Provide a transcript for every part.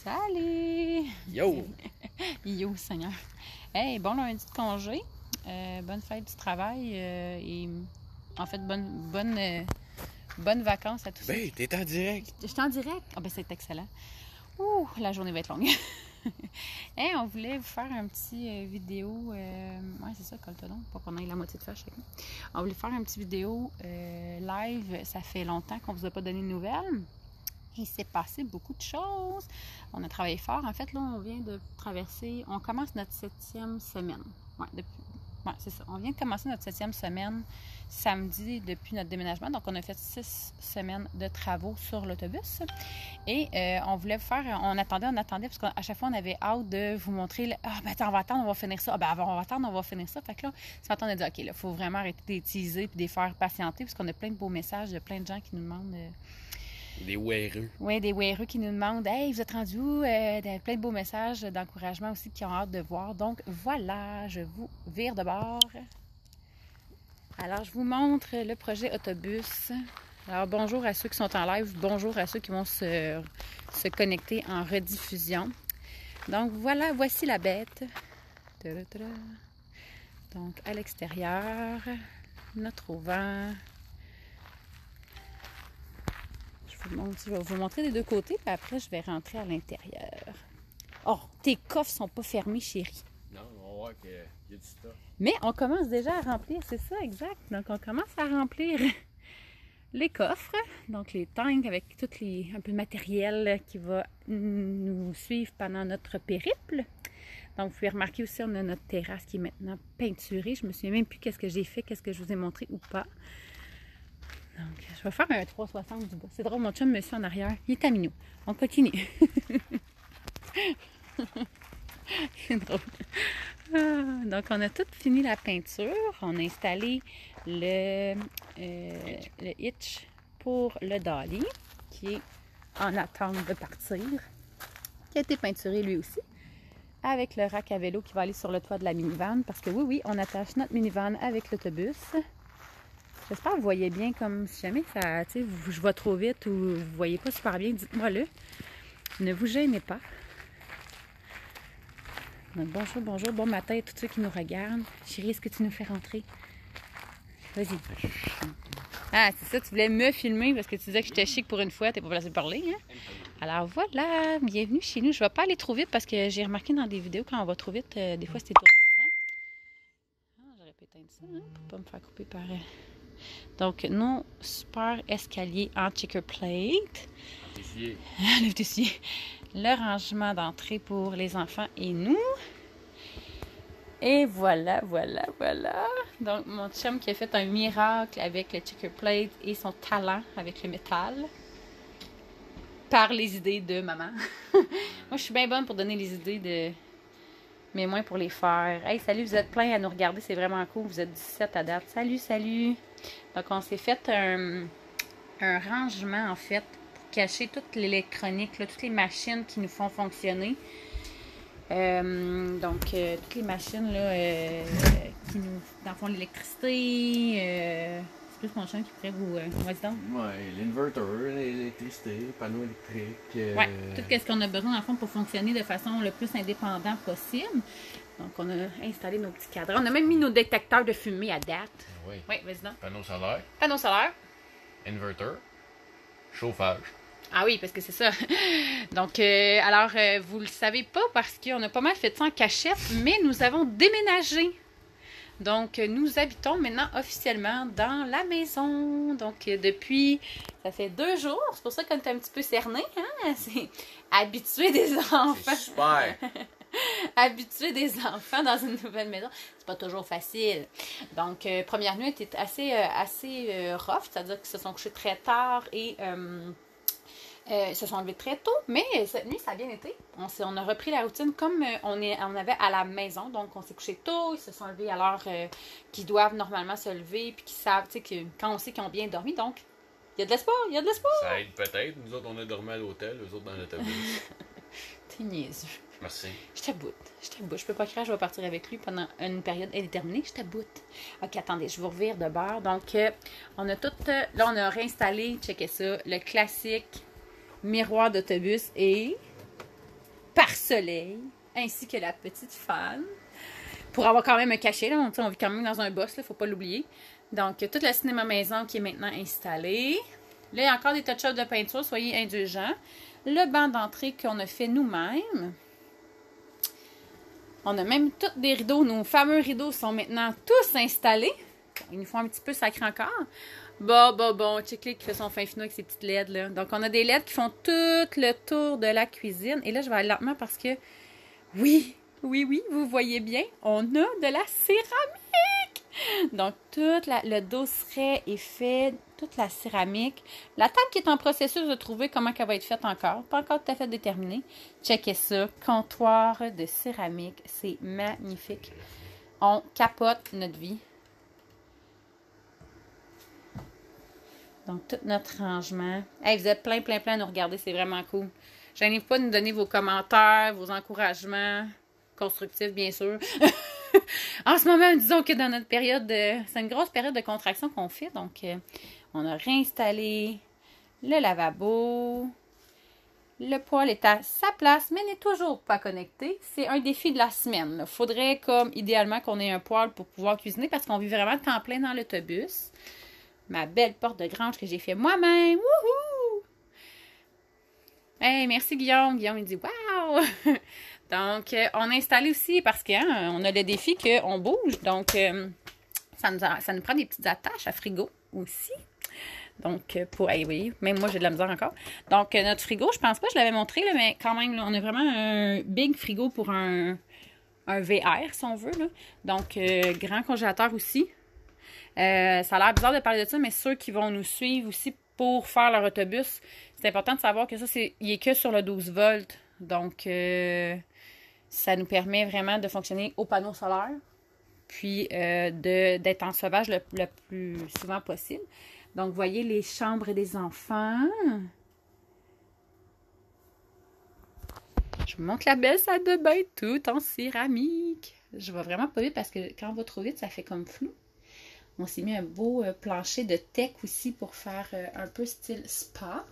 Salut! Yo! Yo, Seigneur! Hey, bon lundi de congé. Bonne fête du travail et en fait, bonnes vacances à tous. Ben, t'es en direct! Je suis en direct? Ah ben c'est excellent. Ouh, la journée va être longue. Hey, on voulait vous faire un petit vidéo. Ouais, c'est ça, Coltodon, pas qu'on ait la moitié de fâche avec nous. On voulait faire un petit vidéo live. Ça fait longtemps qu'on vous a pas donné de nouvelles. Il s'est passé beaucoup de choses. On a travaillé fort. En fait, là, on vient de traverser... On commence notre 7e semaine. Ouais, c'est ça. On vient de commencer notre 7e semaine samedi depuis notre déménagement. Donc, on a fait 6 semaines de travaux sur l'autobus. Et on voulait faire... On attendait, parce qu'à chaque fois, on avait hâte de vous montrer... Ah, ben attends, on va attendre, on va finir ça. Ah, ben on va attendre, on va finir ça. Fait que là, ce matin, on a dit, OK, là, il faut vraiment arrêter de les teaser et de les faire patienter parce qu'on a plein de beaux messages de plein de gens qui nous demandent... Des WRE. Oui, des WRE qui nous demandent « Hey, vous êtes rendus où? » Plein de beaux messages d'encouragement aussi qui ont hâte de voir. Donc, voilà, je vous vire de bord. Alors, je vous montre le projet autobus. Alors, bonjour à ceux qui sont en live. Bonjour à ceux qui vont se connecter en rediffusion. Donc, voilà, voici la bête. Donc, à l'extérieur, notre auvent. Je vais vous montrer des deux côtés, puis après, je vais rentrer à l'intérieur. Oh, tes coffres sont pas fermés, chérie. Non, on va voir qu'il y a du stock. Mais on commence déjà à remplir, c'est ça, exact. Donc, on commence à remplir les coffres. Donc, les tanks avec tout un peu de matériel qui va nous suivre pendant notre périple. Donc, vous pouvez remarquer aussi, on a notre terrasse qui est maintenant peinturée. Je me souviens même plus qu'est-ce que j'ai fait, qu'est-ce que je vous ai montré ou pas. Donc, je vais faire un 360 du bas. C'est drôle, mon chum me suit en arrière. Il est à minou. On continue. C'est drôle. Donc, on a tout fini la peinture. On a installé le hitch pour le dolly, qui est en attente de partir, qui a été peinturé lui aussi, avec le rack à vélo qui va aller sur le toit de la minivan, parce que oui, on attache notre minivan avec l'autobus. J'espère que vous voyez bien, comme si jamais ça, tu sais, je vais trop vite ou vous ne voyez pas super bien, dites-moi-le. Ne vous gênez pas. Donc, bonjour, bon matin à tous ceux qui nous regardent. Chérie, est-ce que tu nous fais rentrer? Vas-y. Ah, c'est ça, tu voulais me filmer parce que tu disais que j'étais chic pour une fois, t'es pas placé de parler, hein? Alors voilà, bienvenue chez nous. Je vais pas aller trop vite parce que j'ai remarqué dans des vidéos quand on va trop vite, des fois c'est étourdissant. Ah, j'aurais pu éteindre ça, hein, pour pas me faire couper par... Donc, nos super escaliers en checker plate. Le tessier. Le rangement d'entrée pour les enfants et nous. Et voilà. Donc, mon chum qui a fait un miracle avec le checker plate et son talent avec le métal. Par les idées de maman. Moi, je suis bien bonne pour donner les idées mais moins pour les faire. Hey, salut, vous êtes plein à nous regarder, c'est vraiment cool. Vous êtes 17 à date. Salut. Donc, on s'est fait un rangement, en fait, pour cacher toute l'électronique, toutes les machines qui nous font fonctionner. Toutes les machines là, qui nous font l'électricité. C'est plus mon chien qui pourrait vous... vas-y donc. Ouais, l'inverteur, l'électricité, panneau électrique. Ouais, tout ce qu'on a besoin, en fond, pour fonctionner de façon le plus indépendante possible. Donc, on a installé nos petits cadrans. On a même mis nos détecteurs de fumée à date. Oui. Oui, vas-y donc. Panneau solaire. Panneau solaire. Inverter. Chauffage. Ah oui, parce que c'est ça. Donc, alors, vous le savez pas parce qu'on a pas mal fait ça en cachette, mais nous avons déménagé. Donc, nous habitons maintenant officiellement dans la maison. Donc, depuis, ça fait 2 jours. C'est pour ça qu'on est un petit peu cerné, hein? C'est habituer des enfants. C'est super! Habituer des enfants dans une nouvelle maison, c'est pas toujours facile. Donc, première nuit était assez rough, c'est-à-dire qu'ils se sont couchés très tard et se sont levés très tôt, mais cette nuit, ça a bien été. On a repris la routine comme on avait à la maison. Donc, on s'est couché tôt, ils se sont levés à l'heure qu'ils doivent normalement se lever, puis qu'ils savent, tu sais, quand on sait qu'ils ont bien dormi. Donc, il y a de l'espoir, Ça aide peut-être. Nous autres, on a dormi à l'hôtel, eux autres dans l'autobus. T'es niaiseux. Merci. Je t'aboute. Je peux pas croire que je vais partir avec lui pendant une période indéterminée. Je t'aboute. Ok, attendez, je vous revire de bord. Donc, on a tout... là, on a réinstallé, checkez ça, le classique miroir d'autobus et soleil, ainsi que la petite fan. Pour avoir quand même un cachet, là, on vit quand même dans un boss, il ne faut pas l'oublier. Donc, tout le cinéma maison qui est maintenant installé. Là, il y a encore des touch-ups de peinture, soyez indulgents. Le banc d'entrée qu'on a fait nous-mêmes. On a même tous des rideaux. Nos fameux rideaux sont maintenant tous installés. Il nous faut un petit peu sacré encore. Bon, check-les qui fait son fin finot avec ses petites LED, là. Donc, on a des LED qui font tout le tour de la cuisine. Et là, je vais aller lentement parce que, oui, vous voyez bien, on a de la céramique. Donc, le dosseret est fait, toute la céramique. La table qui est en processus de trouver comment elle va être faite encore. Pas encore tout à fait déterminée. Checkez ça. Comptoir de céramique. C'est magnifique. On capote notre vie. Donc, tout notre rangement. Hey, vous êtes plein à nous regarder. C'est vraiment cool. Gênez pas de nous donner vos commentaires, vos encouragements. Constructifs, bien sûr. En ce moment, disons que dans notre période c'est une grosse période de contraction qu'on fait. Donc, on a réinstallé le lavabo. Le poêle est à sa place, mais n'est toujours pas connecté. C'est un défi de la semaine. Il faudrait, comme idéalement, qu'on ait un poêle pour pouvoir cuisiner parce qu'on vit vraiment temps plein dans l'autobus. Ma belle porte de grange que j'ai fait moi-même. Wouhou! Hey, merci Guillaume. Guillaume, il dit « Wow! » Donc, on a installé aussi, parce qu'on a le défi qu'on bouge. Donc, ça nous prend des petites attaches à frigo aussi. Donc, oui, même moi, j'ai de la misère encore. Donc, notre frigo, je pense pas que je l'avais montré, là, mais quand même, là, on a vraiment un big frigo pour un VR, si on veut. Là. Donc, grand congélateur aussi. Ça a l'air bizarre de parler de ça, mais ceux qui vont nous suivre aussi pour faire leur autobus, c'est important de savoir que ça, il est que sur le 12 volts. Donc, ça nous permet vraiment de fonctionner au panneau solaire, puis d'être en sauvage le plus souvent possible. Donc, vous voyez les chambres des enfants. Je vous montre la belle salle de bain tout en céramique. Je vais vraiment pas vite parce que quand on va trop vite, ça fait comme flou. On s'est mis un beau plancher de teck aussi pour faire un peu style spa.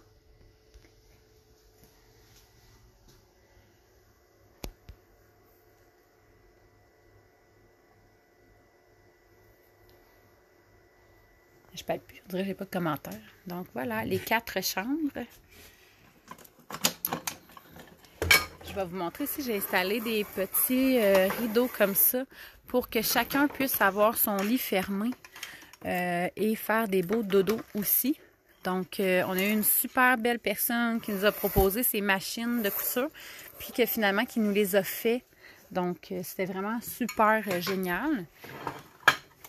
Je ne parle plus, on dirait que j'ai pas de commentaires. Donc voilà, les 4 chambres. Je vais vous montrer ici, j'ai installé des petits rideaux comme ça pour que chacun puisse avoir son lit fermé et faire des beaux dodos aussi. Donc, on a eu une super belle personne qui nous a proposé ces machines de couture, puis que finalement, qui nous les a fait. Donc, c'était vraiment super génial.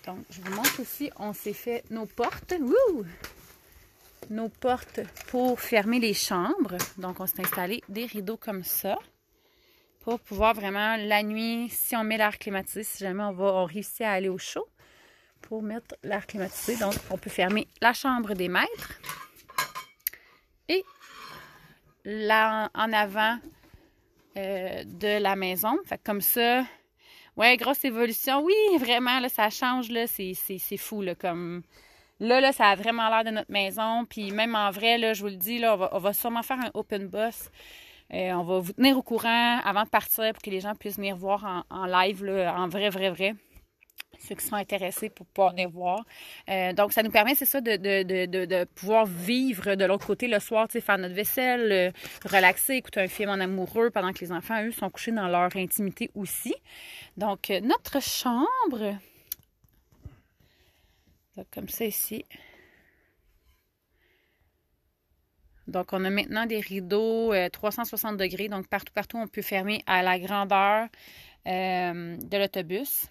Donc, je vous montre aussi, on s'est fait nos portes. Wouh! Nos portes pour fermer les chambres. Donc, on s'est installé des rideaux comme ça pour pouvoir vraiment, la nuit, si on met l'air climatisé, si jamais on réussit à aller au chaud, pour mettre l'air climatisé. Donc, on peut fermer la chambre des maîtres et là, en avant de la maison. Fait que comme ça... Ouais, grosse évolution. Oui, vraiment, là, ça change, là, c'est fou, là, comme... Là, ça a vraiment l'air de notre maison, puis même en vrai, là, je vous le dis, là, on va sûrement faire un open boss. On va vous tenir au courant avant de partir pour que les gens puissent venir voir en live, là, en vrai. Ceux qui sont intéressés pour pouvoir venir voir. Donc, ça nous permet, c'est ça, de pouvoir vivre de l'autre côté le soir, tu sais, faire notre vaisselle, relaxer, écouter un film en amoureux pendant que les enfants, eux, sont couchés dans leur intimité aussi. Donc, notre chambre, donc, comme ça ici. Donc, on a maintenant des rideaux 360 degrés. Donc, partout, on peut fermer à la grandeur de l'autobus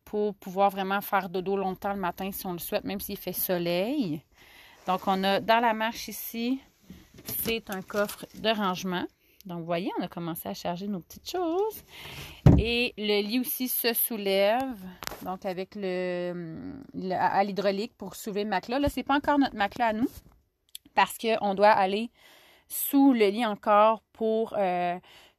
pour pouvoir vraiment faire dodo longtemps le matin si on le souhaite, même s'il fait soleil. Donc, on a dans la marche ici, c'est un coffre de rangement. Donc, vous voyez, on a commencé à charger nos petites choses. Et le lit aussi se soulève, donc avec à l'hydraulique pour soulever le matelas. Là, c'est pas encore notre matelas à nous, parce qu'on doit aller sous le lit encore pour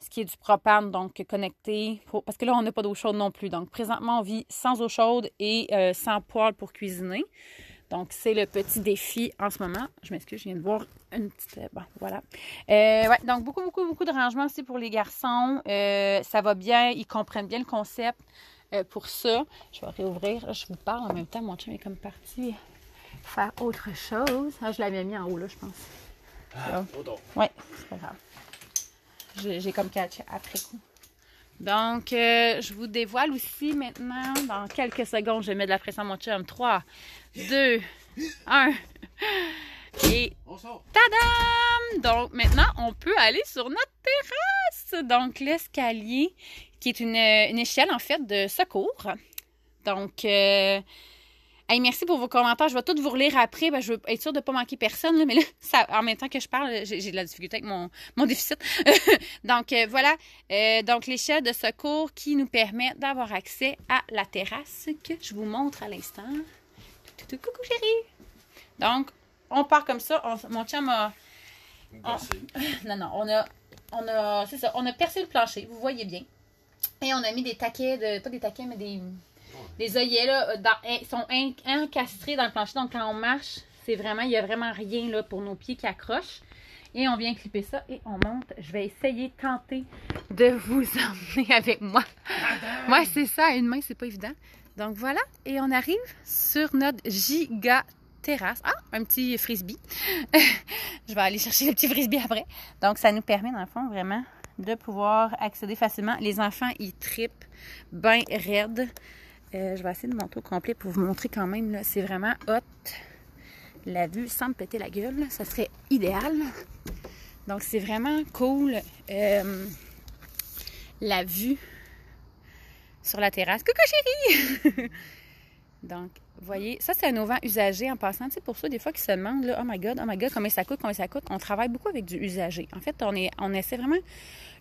ce qui est du propane, donc connecté. Parce que là, on n'a pas d'eau chaude non plus. Donc, présentement, on vit sans eau chaude et sans poêle pour cuisiner. Donc, c'est le petit défi en ce moment. Je m'excuse, je viens de voir une petite... Bon, voilà. Ouais, donc, beaucoup de rangements aussi pour les garçons. Ça va bien, ils comprennent bien le concept. Pour ça, je vais réouvrir. Je vous parle en même temps. Mon chum est comme parti faire autre chose. Ah, je l'avais mis en haut, là, je pense. Oui, c'est pas grave. J'ai comme catch après coup. Donc, je vous dévoile aussi maintenant, dans quelques secondes, je vais mettre de la pression à mon chum. 3, 2, 1. Et tadam! Donc, maintenant, on peut aller sur notre terrasse. Donc, l'escalier, qui est une échelle, en fait, de secours. Donc, hey, merci pour vos commentaires. Je vais tous vous relire après. Ben, je veux être sûre de ne pas manquer personne. Là, mais là, ça, en même temps que je parle, j'ai de la difficulté avec mon déficit. Donc, voilà. Donc, l'échelle de secours qui nous permet d'avoir accès à la terrasse que je vous montre à l'instant. Coucou, chérie! Donc, on part comme ça. Mon chum a... Non, on a c'est ça. On a percé le plancher. Vous voyez bien. Et on a mis des taquets, pas des taquets, mais des œillets, là, ils sont encastrés dans le plancher. Donc, quand on marche, il n'y a vraiment rien là, pour nos pieds qui accrochent. Et on vient clipper ça et on monte. Je vais tenter de vous emmener avec moi. Ouais, c'est ça. À une main, c'est pas évident. Donc, voilà. Et on arrive sur notre giga terrasse. Ah, un petit frisbee. Je vais aller chercher le petit frisbee après. Donc, ça nous permet, dans le fond, vraiment de pouvoir accéder facilement. Les enfants, ils trippent bien raides. Je vais essayer de monter au complet pour vous montrer quand même. C'est vraiment hot. La vue sans me péter la gueule, là, ça serait idéal. Donc, c'est vraiment cool. La vue sur la terrasse. Coucou, chérie! Donc, vous voyez, ça, c'est un auvent usagé en passant. Tu sais, pour ça, des fois, qui se demandent, là, oh my God, combien ça coûte? On travaille beaucoup avec du usagé. En fait, on essaie vraiment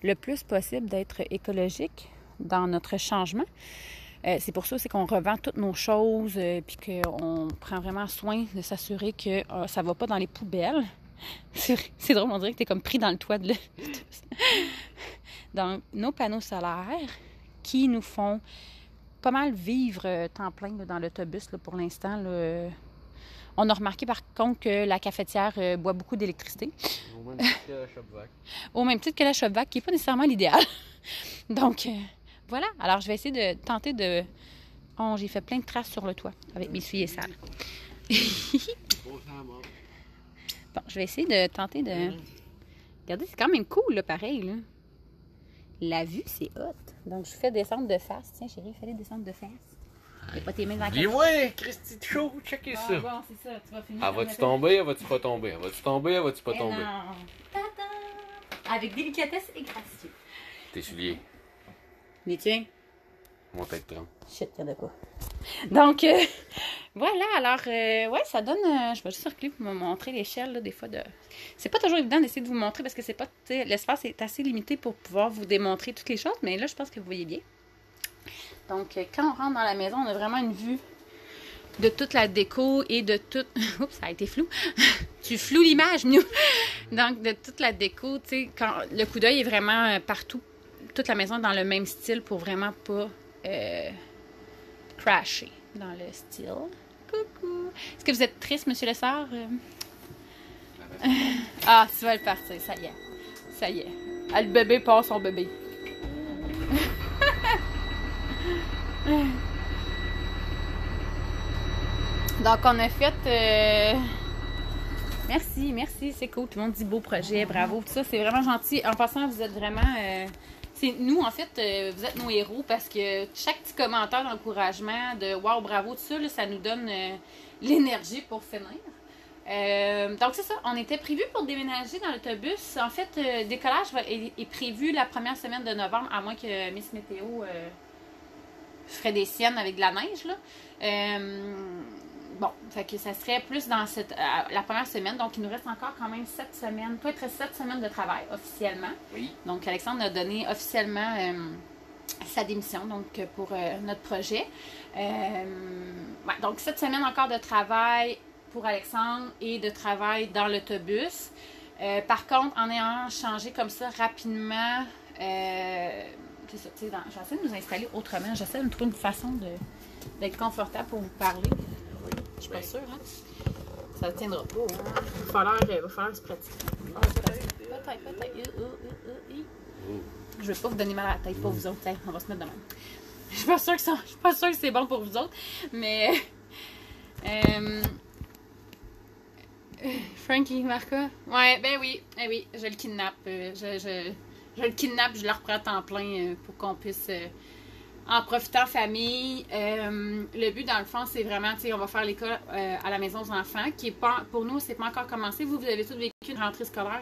le plus possible d'être écologique dans notre changement. C'est pour ça aussi qu'on revend toutes nos choses puis qu'on prend vraiment soin de s'assurer que ça ne va pas dans les poubelles. C'est drôle, on dirait que tu es comme pris dans le toit de l'autobus. Donc, nos panneaux solaires qui nous font pas mal vivre temps plein là, dans l'autobus pour l'instant. On a remarqué par contre que la cafetière boit beaucoup d'électricité. Au même titre que la Shopvac. Au même titre que la Shopvac, qui n'est pas nécessairement l'idéal. Donc, voilà. Alors, je vais essayer de tenter de... Oh, j'ai fait plein de traces sur le toit avec mes souliers sales. Bon, je vais essayer de tenter de... Regardez, c'est quand même cool, là, pareil, là. La vue, c'est hot. Donc, je fais descendre de face. Tiens, chérie, fallait descendre de face. T'as pas tes mains dans la Dis ouais, Christy de chaud, checkez ça. Bon, c'est ça. Tu vas finir. Ah, vas-tu tomber, vas-tu pas tomber? Vas-tu tomber, vas-tu pas tomber? Non. Tadam! Avec délicatesse et gracieux. Tes souliers. Les tiens? Mon tête 30. Shit, y'en a pas. Donc, voilà. Alors, ouais, ça donne... je vais juste reculer pour me montrer l'échelle, là, des fois. C'est pas toujours évident d'essayer de vous montrer parce que c'est pas... l'espace est assez limité pour pouvoir vous démontrer toutes les choses. Mais là, je pense que vous voyez bien. Donc, quand on rentre dans la maison, on a vraiment une vue de toute la déco et de toute... Oups, ça a été flou. Tu floues l'image, nous. Donc, de toute la déco, tu sais, quand le coup d'œil est vraiment partout. Toute la maison est dans le même style pour vraiment pas crasher dans le style. Coucou! Est-ce que vous êtes triste, monsieur le sœur? Ah, tu vas le partir, ça y est. Ça y est. Ah, le bébé part son bébé. Donc, on a fait... Merci, c'est cool. Tout le monde dit beau projet, bravo. Tout ça, c'est vraiment gentil. En passant, vous êtes vraiment... c'est nous, en fait, vous êtes nos héros parce que chaque petit commentaire d'encouragement, de wow, bravo, tout ça, là, ça nous donne l'énergie pour finir. Donc, c'est ça. On était prévu pour déménager dans l'autobus. En fait, le décollage est prévu la première semaine de novembre, à moins que Miss Météo ferait des siennes avec de la neige, là. Bon, fait que ça serait plus dans la première semaine. Donc, il nous reste encore quand même 7 semaines. Toi, il te reste 7 semaines de travail, officiellement. Oui. Donc, Alexandre a donné officiellement sa démission donc pour notre projet. Ouais, donc, 7 semaines encore de travail pour Alexandre et de travail dans l'autobus. Par contre, en ayant changé comme ça rapidement, c'est ça, j'essaie de nous installer autrement. J'essaie de me trouver une façon d'être confortable pour vous parler. Je suis pas sûre, hein? Ça tiendra pas, hein? Il va falloir se pratiquer. Peut-être. Je vais pas vous donner mal à la tête, pas vous autres. Tiens, on va se mettre de même. Je suis pas sûre que c'est bon pour vous autres, mais... Frankie Marca? Ouais, ben oui, je le kidnappe. Je le kidnappe, je le reprends à temps plein pour qu'on puisse en profiter en famille. Le but, dans le fond, c'est vraiment, tu sais, on va faire l'école à la maison aux enfants, qui est pas, pour nous, c'est pas encore commencé. Vous avez tous vécu une rentrée scolaire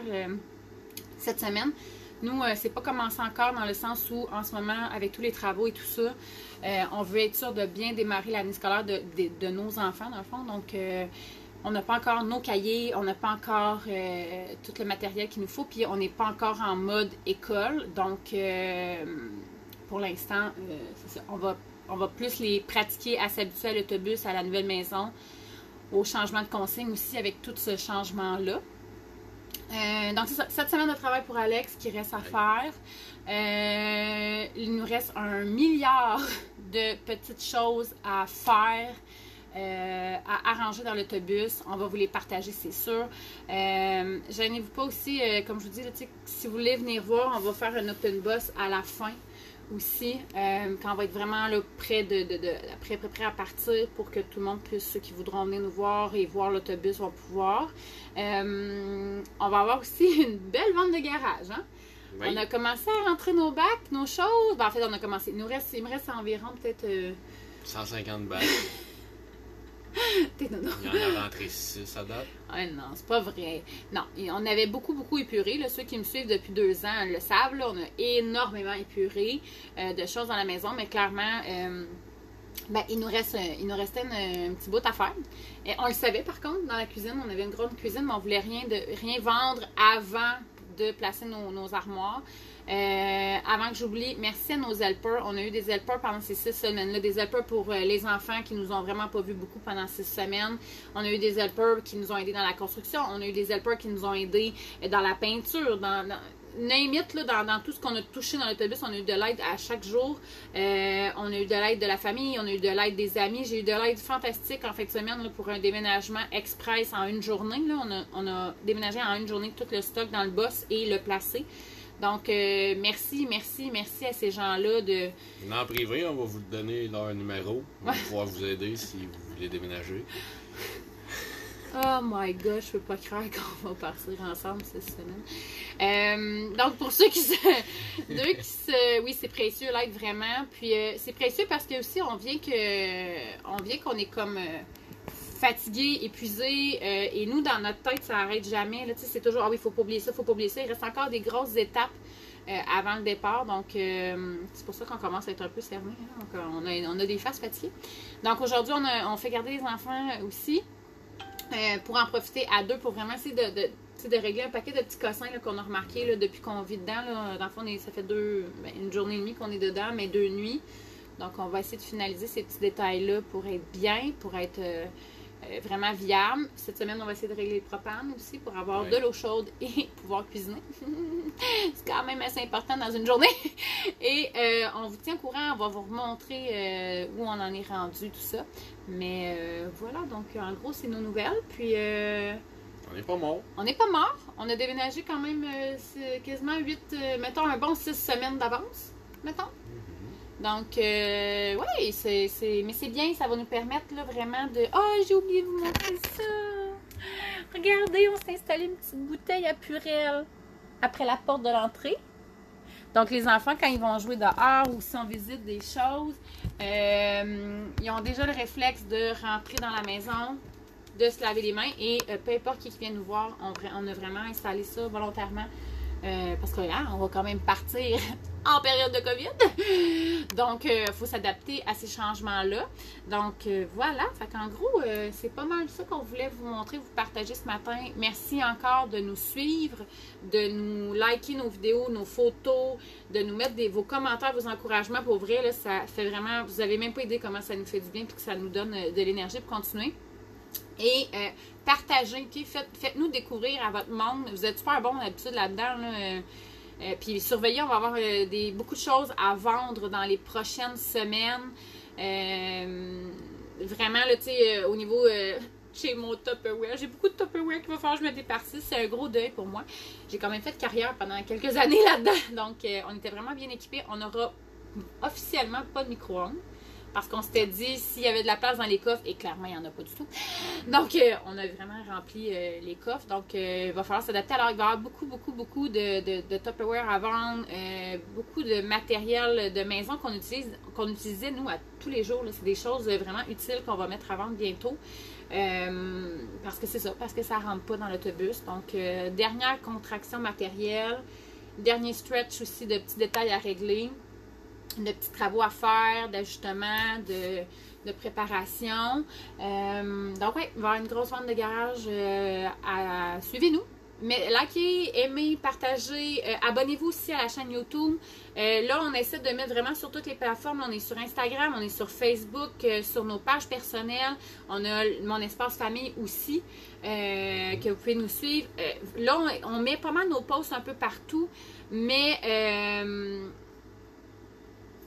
cette semaine. Nous, c'est pas commencé encore dans le sens où, en ce moment, avec tous les travaux et tout ça, on veut être sûr de bien démarrer l'année scolaire de nos enfants, dans le fond. Donc, on n'a pas encore nos cahiers, on n'a pas encore tout le matériel qu'il nous faut, puis on n'est pas encore en mode école. Donc, pour l'instant, c'est ça. On va plus les pratiquer à s'habituer à l'autobus, à la nouvelle maison, au changement de consigne aussi avec tout ce changement-là. Donc, c'est ça. 7 semaines de travail pour Alex qui reste à faire. Il nous reste 1 milliard de petites choses à faire, à arranger dans l'autobus. On va vous les partager, c'est sûr. Gênez-vous pas aussi, comme je vous dis, là, si vous voulez venir voir, on va faire un open bus à la fin aussi, quand on va être vraiment là, prêt à partir pour que tout le monde puisse, ceux qui voudront venir nous voir et voir l'autobus vont pouvoir. On va avoir aussi une belle vente de garage, hein? Oui. On a commencé à rentrer nos bacs, nos choses. Ben, en fait, on a commencé. Il me reste environ peut-être 150 bacs. T'es nono. Il y en a rentré 6 à date. Ah non, c'est pas vrai. Non, on avait beaucoup épuré. Là, ceux qui me suivent depuis 2 ans le savent. Là, on a énormément épuré de choses dans la maison, mais clairement, ben, il nous restait un petit bout à faire. Et on le savait par contre, dans la cuisine, on avait une grande cuisine, mais on voulait rien vendre avant de placer nos armoires. Avant que j'oublie, merci à nos helpers. On a eu des helpers pendant ces 6 semaines-là. Des helpers pour les enfants qui nous ont vraiment pas vu beaucoup pendant 6 semaines. On a eu des helpers qui nous ont aidés dans la construction. On a eu des helpers qui nous ont aidés dans la peinture, name it, là, dans tout ce qu'on a touché dans l'autobus. On a eu de l'aide à chaque jour. On a eu de l'aide de la famille. On a eu de l'aide des amis. J'ai eu de l'aide fantastique en fin de semaine là, pour un déménagement express en une journée. Là. On a déménagé en une journée tout le stock dans le boss et le placé. Donc, merci à ces gens-là de... En privé, on va vous donner leur numéro. On va pouvoir vous aider si vous voulez déménager. Oh my god, je peux pas croire qu'on va partir ensemble cette semaine. Donc, pour ceux qui oui, c'est précieux, l'aide vraiment. Puis, c'est précieux parce que aussi, on vient qu'on est comme... fatigué, épuisé, et nous, dans notre tête, ça n'arrête jamais. Là, c'est toujours, ah oui, il ne faut pas oublier ça, il faut pas oublier ça. Il reste encore des grosses étapes avant le départ, donc c'est pour ça qu'on commence à être un peu cerné. Hein? Donc, on a des faces fatiguées. Donc, aujourd'hui, on fait garder les enfants aussi pour en profiter à 2, pour vraiment essayer de régler un paquet de petits cossins qu'on a remarqué là, depuis qu'on vit dedans. Là. Dans le fond, ça fait une journée et demie qu'on est dedans, mais 2 nuits. Donc, on va essayer de finaliser ces petits détails-là pour être bien, pour être... vraiment viable. Cette semaine, on va essayer de régler le propane aussi pour avoir de l'eau chaude et pouvoir cuisiner. C'est quand même assez important dans une journée. Et on vous tient au courant, on va vous remontrer où on en est rendu, tout ça. Mais voilà, donc en gros, c'est nos nouvelles. Puis... on n'est pas mort. On n'est pas mort. On a déménagé quand même quasiment 8, mettons un bon 6 semaines d'avance, mettons. Donc, oui, mais c'est bien, ça va nous permettre là, vraiment de... Oh, j'ai oublié de vous montrer ça! Regardez, on s'est installé une petite bouteille à Purel après la porte de l'entrée. Donc, les enfants, quand ils vont jouer dehors ou si on visite des choses, ils ont déjà le réflexe de rentrer dans la maison, de se laver les mains et peu importe qui vient nous voir, on a vraiment installé ça volontairement. Parce que là, on va quand même partir en période de COVID. Donc, il faut s'adapter à ces changements-là. Donc, voilà. Fait qu'en gros, c'est pas mal ça qu'on voulait vous montrer, vous partager ce matin. Merci encore de nous suivre, de nous liker nos vidéos, nos photos, de nous mettre vos commentaires, vos encouragements. Pour vrai, là, ça fait vraiment... Vous n'avez même pas idée comment ça nous fait du bien et que ça nous donne de l'énergie pour continuer. Et partagez, okay? Faites-nous découvrir à votre monde. Vous êtes super bons d'habitude là-dedans. Là. Puis surveillez, on va avoir beaucoup de choses à vendre dans les prochaines semaines. vraiment, là, tu sais, au niveau chez mon Tupperware, j'ai beaucoup de Tupperware qu'il va falloir que je me départisse. C'est un gros deuil pour moi. J'ai quand même fait carrière pendant quelques années là-dedans. Donc, on était vraiment bien équipés. On n'aura officiellement pas de micro-ondes. Parce qu'on s'était dit, s'il y avait de la place dans les coffres, et clairement, il n'y en a pas du tout. Donc, on a vraiment rempli les coffres. Donc, il va falloir s'adapter. Alors, il va y avoir beaucoup de Tupperware à vendre. Beaucoup de matériel de maison qu'on utilisait, nous, à tous les jours. C'est des choses vraiment utiles qu'on va mettre à vendre bientôt. Parce que c'est ça, parce que ça ne rentre pas dans l'autobus. Donc, dernière contraction matérielle. Dernier stretch aussi de petits détails à régler. De petits travaux à faire, d'ajustement, de préparation. Donc, oui, il va y avoir une grosse vente de garage suivez-nous. Mais likez, aimez, partagez. Abonnez-vous aussi à la chaîne YouTube. Là, on essaie de mettre vraiment sur toutes les plateformes. On est sur Instagram, on est sur Facebook, sur nos pages personnelles. On a mon espace famille aussi, que vous pouvez nous suivre. Là, on met pas mal nos posts un peu partout. Mais...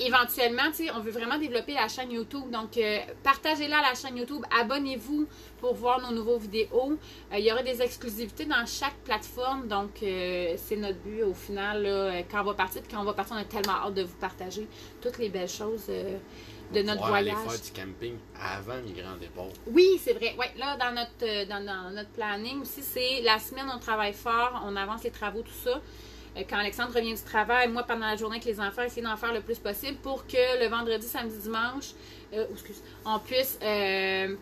éventuellement, tu sais, on veut vraiment développer la chaîne YouTube. Donc, partagez-la à la chaîne YouTube. Abonnez-vous pour voir nos nouveaux vidéos. Il y aura des exclusivités dans chaque plateforme. Donc, c'est notre but au final, là, quand on va partir. Puis quand on va partir, on a tellement hâte de vous partager toutes les belles choses de notre voyage. Aller faire du camping avant les grands départs. Oui, c'est vrai. Ouais, là, dans notre planning aussi, c'est la semaine, on travaille fort. On avance les travaux, tout ça. Quand Alexandre revient du travail, moi, pendant la journée avec les enfants, essayer d'en faire le plus possible pour que le vendredi, samedi, dimanche, on puisse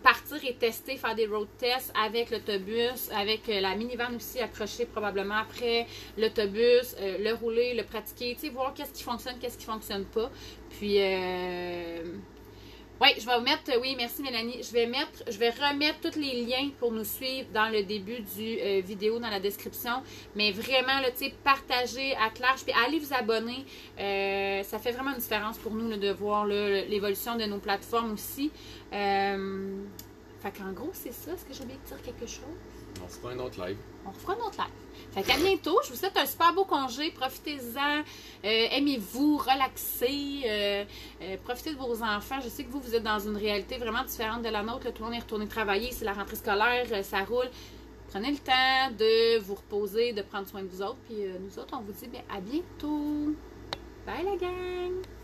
partir et tester, faire des road tests avec l'autobus, avec la minivan aussi accrochée probablement après l'autobus, le rouler, le pratiquer, tu sais, voir qu'est-ce qui fonctionne, qu'est-ce qui fonctionne pas. Puis, oui, je vais mettre, oui, merci Mélanie, je vais remettre tous les liens pour nous suivre dans le début du vidéo, dans la description. Mais vraiment, là, tu sais, partagez à large, puis allez vous abonner. Ça fait vraiment une différence pour nous là, de voir l'évolution de nos plateformes aussi. Fait qu'en gros, c'est ça. Est-ce que j'ai oublié de dire quelque chose? On fera un autre live. On fera un autre live. Fait qu'à bientôt. Je vous souhaite un super beau congé. Profitez-en. Aimez-vous, relaxez. Profitez de vos enfants. Je sais que vous êtes dans une réalité vraiment différente de la nôtre. Là, tout le monde est retourné travailler. C'est la rentrée scolaire. Ça roule. Prenez le temps de vous reposer, de prendre soin de vous autres. Puis nous autres, on vous dit bien, à bientôt. Bye la gang!